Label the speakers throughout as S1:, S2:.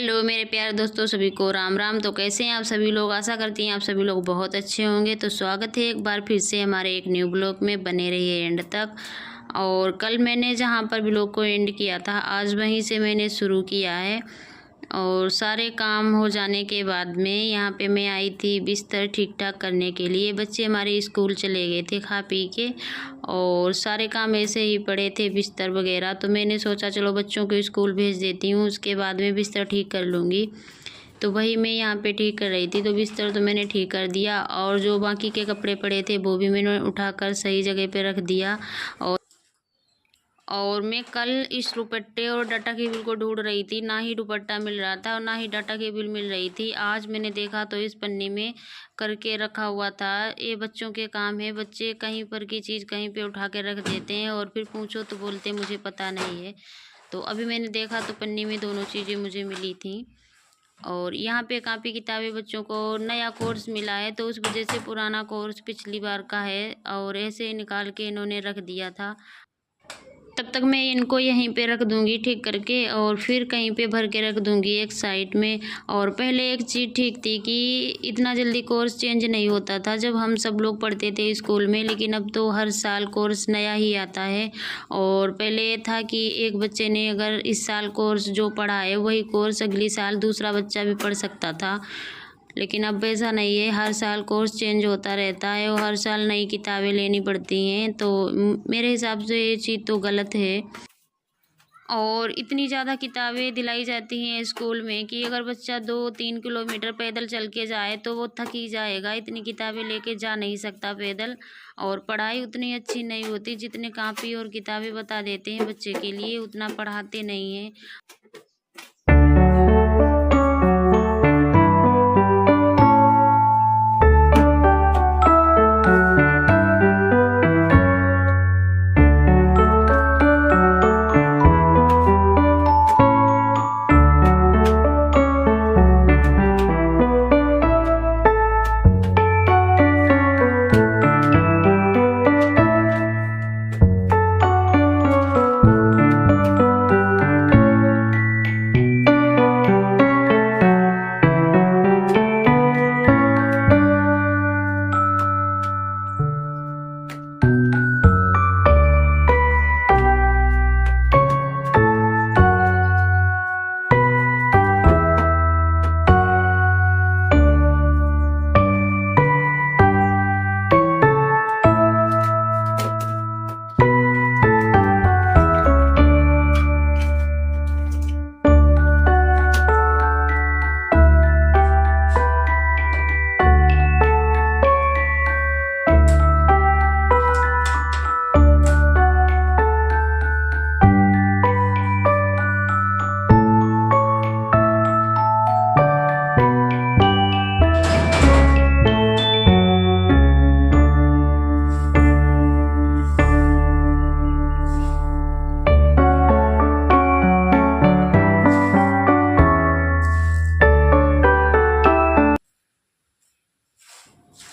S1: Hello मेरे प्यारे दोस्तों, सभी को राम राम। तो कैसे हैं आप सभी लोग? आशा करती हैं आप सभी लोग बहुत अच्छे होंगे। तो स्वागत है एक बार फिर से हमारे एक न्यू ब्लॉग में। बने रहिए एंड तक। और कल मैंने जहां पर ब्लॉग को एंड किया था, आज वहीं से मैंने शुरू किया है। और सारे काम हो जाने के बाद में यहाँ पे मैं आई थी बिस्तर ठीक ठाक करने के लिए। बच्चे हमारे स्कूल चले गए थे खा पी के, और सारे काम ऐसे ही पड़े थे बिस्तर वगैरह। तो मैंने सोचा चलो बच्चों को स्कूल भेज देती हूँ, उसके बाद में बिस्तर ठीक कर लूँगी। तो वही मैं यहाँ पे ठीक कर रही थी। तो बिस्तर तो मैंने ठीक कर दिया, और जो बाकी के कपड़े पड़े थे वो भी मैंने उठाकर सही जगह पे रख दिया। और मैं कल इस दुपट्टे और डाटा केबल को ढूंढ रही थी, ना ही दुपट्टा मिल रहा था और ना ही डाटा केबल मिल रही थी। आज मैंने देखा तो इस पन्नी में करके रखा हुआ था। ये बच्चों के काम है, बच्चे कहीं पर की चीज़ कहीं पे उठा के रख देते हैं और फिर पूछो तो बोलते मुझे पता नहीं है। तो अभी मैंने देखा तो पन्नी में दोनों चीज़ें मुझे मिली थी। और यहाँ पे कापी किताबें, बच्चों को नया कोर्स मिला है तो उस वजह से पुराना कोर्स पिछली बार का है और ऐसे निकाल के इन्होंने रख दिया था। तब तक मैं इनको यहीं पे रख दूंगी ठीक करके, और फिर कहीं पे भर के रख दूंगी एक साइड में। और पहले एक चीज़ ठीक थी कि इतना जल्दी कोर्स चेंज नहीं होता था जब हम सब लोग पढ़ते थे स्कूल में, लेकिन अब तो हर साल कोर्स नया ही आता है। और पहले ये था कि एक बच्चे ने अगर इस साल कोर्स जो पढ़ा है वही कोर्स अगली साल दूसरा बच्चा भी पढ़ सकता था, लेकिन अब ऐसा नहीं है। हर साल कोर्स चेंज होता रहता है और हर साल नई किताबें लेनी पड़ती हैं। तो मेरे हिसाब से ये चीज़ तो गलत है। और इतनी ज़्यादा किताबें दिलाई जाती हैं स्कूल में कि अगर बच्चा 2-3 किलोमीटर पैदल चल के जाए तो वो थक ही जाएगा। इतनी किताबें लेके जा नहीं सकता पैदल। और पढ़ाई उतनी अच्छी नहीं होती, जितने कापी और किताबें बता देते हैं बच्चे के लिए उतना पढ़ाते नहीं हैं।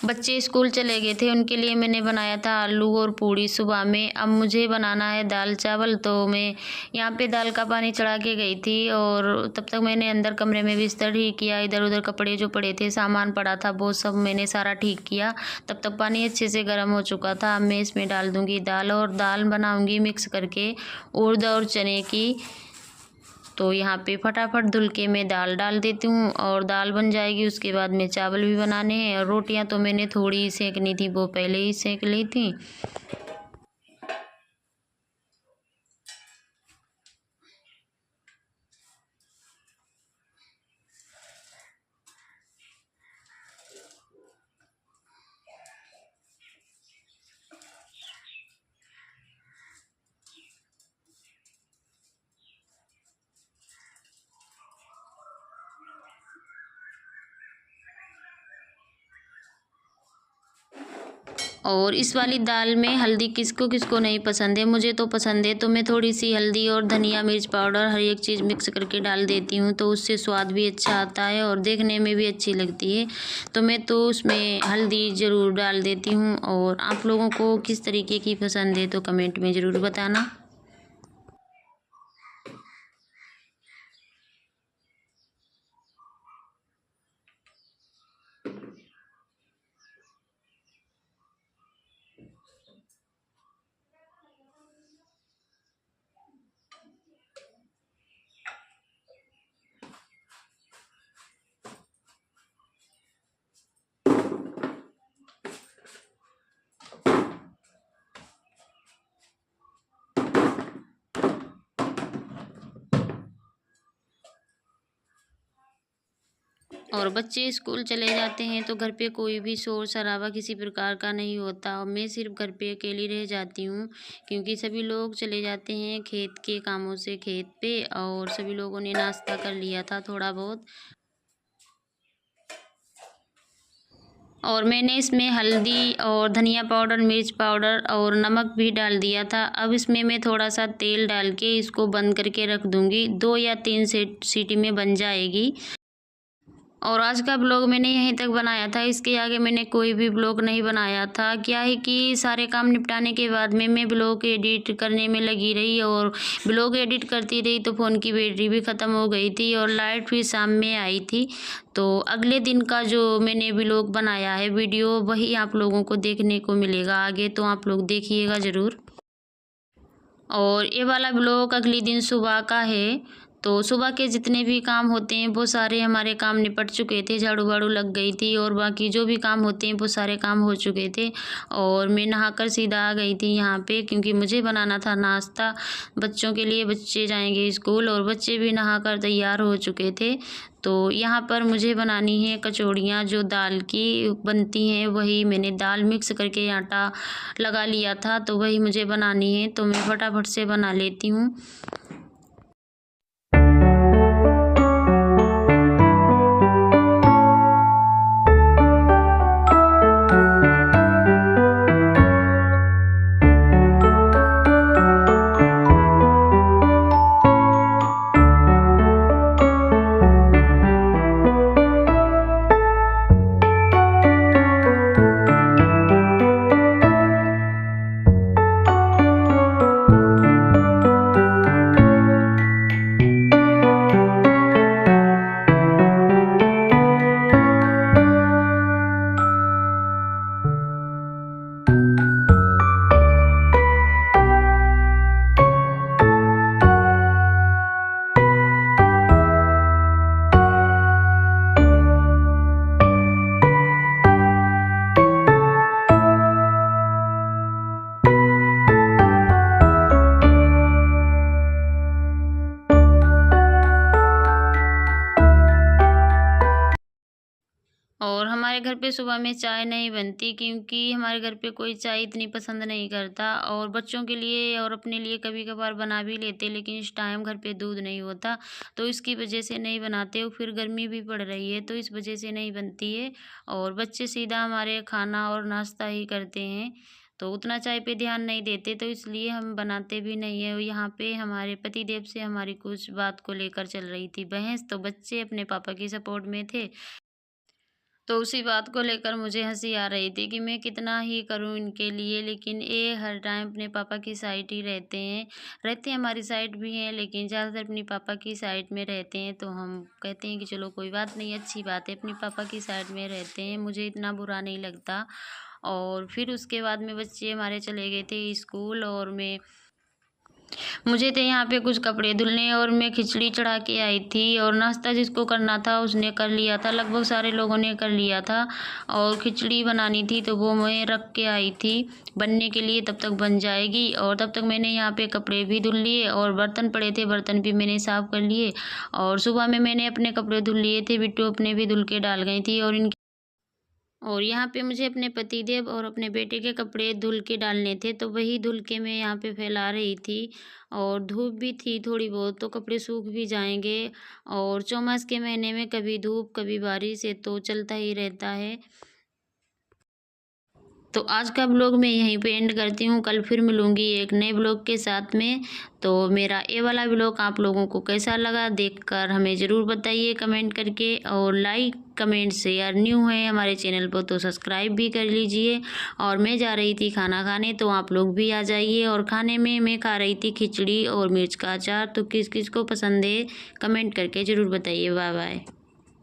S1: बच्चे स्कूल चले गए थे, उनके लिए मैंने बनाया था आलू और पूड़ी सुबह में। अब मुझे बनाना है दाल चावल। तो मैं यहाँ पे दाल का पानी चढ़ा के गई थी, और तब तक मैंने अंदर कमरे में बिस्तर ठीक किया। इधर उधर कपड़े जो पड़े थे, सामान पड़ा था, वो सब मैंने सारा ठीक किया। तब तक पानी अच्छे से गर्म हो चुका था। अब मैं इसमें डाल दूँगी दाल, और दाल बनाऊँगी मिक्स करके उड़द और चने की। तो यहाँ पे फटाफट धुल के मैं दाल डाल देती हूँ और दाल बन जाएगी। उसके बाद में चावल भी बनाने हैं, और रोटियाँ तो मैंने थोड़ी ही सेकनी थी, वो पहले ही सेक ली थी। और इस वाली दाल में हल्दी किसको किसको नहीं पसंद है, मुझे तो पसंद है। तो मैं थोड़ी सी हल्दी और धनिया मिर्च पाउडर हर एक चीज़ मिक्स करके डाल देती हूँ, तो उससे स्वाद भी अच्छा आता है और देखने में भी अच्छी लगती है। तो मैं तो उसमें हल्दी ज़रूर डाल देती हूँ। और आप लोगों को किस तरीके की पसंद है तो कमेंट में ज़रूर बताना। और बच्चे स्कूल चले जाते हैं तो घर पे कोई भी शोर शराबा किसी प्रकार का नहीं होता और मैं सिर्फ घर पे अकेली रह जाती हूँ, क्योंकि सभी लोग चले जाते हैं खेत के कामों से खेत पे, और सभी लोगों ने नाश्ता कर लिया था थोड़ा बहुत। और मैंने इसमें हल्दी और धनिया पाउडर, मिर्च पाउडर और नमक भी डाल दिया था। अब इसमें मैं थोड़ा सा तेल डाल के इसको बंद करके रख दूँगी, 2 या 3 सीटी में बन जाएगी। और आज का ब्लॉग मैंने यहीं तक बनाया था, इसके आगे मैंने कोई भी ब्लॉग नहीं बनाया था। क्या है कि सारे काम निपटाने के बाद में मैं ब्लॉग एडिट करने में लगी रही, और ब्लॉग एडिट करती रही तो फ़ोन की बैटरी भी ख़त्म हो गई थी और लाइट भी शाम में आई थी। तो अगले दिन का जो मैंने ब्लॉग बनाया है वीडियो, वही आप लोगों को देखने को मिलेगा आगे, तो आप लोग देखिएगा ज़रूर। और ये वाला ब्लॉग अगले दिन सुबह का है। तो सुबह के जितने भी काम होते हैं वो सारे हमारे काम निपट चुके थे, झाड़ू वाड़ू लग गई थी और बाकी जो भी काम होते हैं वो सारे काम हो चुके थे। और मैं नहाकर सीधा आ गई थी यहाँ पे, क्योंकि मुझे बनाना था नाश्ता बच्चों के लिए। बच्चे जाएंगे स्कूल और बच्चे भी नहाकर तैयार हो चुके थे। तो यहाँ पर मुझे बनानी है कचौड़ियाँ जो दाल की बनती हैं, वही मैंने दाल मिक्स करके आटा लगा लिया था, तो वही मुझे बनानी है। तो मैं फटाफट से बना लेती हूँ। और हमारे घर पे सुबह में चाय नहीं बनती, क्योंकि हमारे घर पे कोई चाय इतनी पसंद नहीं करता। और बच्चों के लिए और अपने लिए कभी कभार बना भी लेते, लेकिन इस टाइम घर पे दूध नहीं होता, तो इसकी वजह से नहीं बनाते। और फिर गर्मी भी पड़ रही है तो इस वजह से नहीं बनती है। और बच्चे सीधा हमारे खाना और नाश्ता ही करते हैं, तो उतना चाय पे ध्यान नहीं देते, तो इसलिए हम बनाते भी नहीं है। यहाँ पे हमारे पतिदेव से हमारी कुछ बात को लेकर चल रही थी बहस, तो बच्चे अपने पापा की सपोर्ट में थे। तो उसी बात को लेकर मुझे हंसी आ रही थी कि मैं कितना ही करूं इनके लिए, लेकिन ये हर टाइम अपने पापा की साइड ही रहते हैं हमारी साइड भी हैं, लेकिन ज़्यादातर अपनी पापा की साइड में रहते हैं। तो हम कहते हैं कि चलो कोई बात नहीं, अच्छी बात है, अपनी पापा की साइड में रहते हैं, मुझे इतना बुरा नहीं लगता। और फिर उसके बाद में बच्चे हमारे चले गए थे स्कूल, और मुझे तो यहाँ पे कुछ कपड़े धुलने और मैं खिचड़ी चढ़ा के आई थी। और नाश्ता जिसको करना था उसने कर लिया था, लगभग सारे लोगों ने कर लिया था। और खिचड़ी बनानी थी तो वो मैं रख के आई थी बनने के लिए, तब तक बन जाएगी। और तब तक मैंने यहाँ पे कपड़े भी धुल लिए और बर्तन पड़े थे, बर्तन भी मैंने साफ़ कर लिए। और सुबह में मैंने अपने कपड़े धुल लिए थे, बिट्टू अपने भी धुल के डाल गई थी। और यहाँ पे मुझे अपने पतिदेव और अपने बेटे के कपड़े धुल के डालने थे, तो वही धुल के मैं यहाँ पे फैला रही थी। और धूप भी थी थोड़ी बहुत, तो कपड़े सूख भी जाएंगे। और चौमास के महीने में कभी धूप कभी बारिश है, तो चलता ही रहता है। तो आज का ब्लॉग मैं यहीं पे एंड करती हूँ, कल फिर मिलूँगी एक नए ब्लॉग के साथ में। तो मेरा ये वाला ब्लॉग आप लोगों को कैसा लगा देखकर हमें ज़रूर बताइए कमेंट करके, और लाइक कमेंट शेयर, न्यू है हमारे चैनल पर तो सब्सक्राइब भी कर लीजिए। और मैं जा रही थी खाना खाने, तो आप लोग भी आ जाइए। और खाने में मैं खा रही थी खिचड़ी और मिर्च का अचार, तो किस किस को पसंद है कमेंट करके ज़रूर बताइए। Bye bye.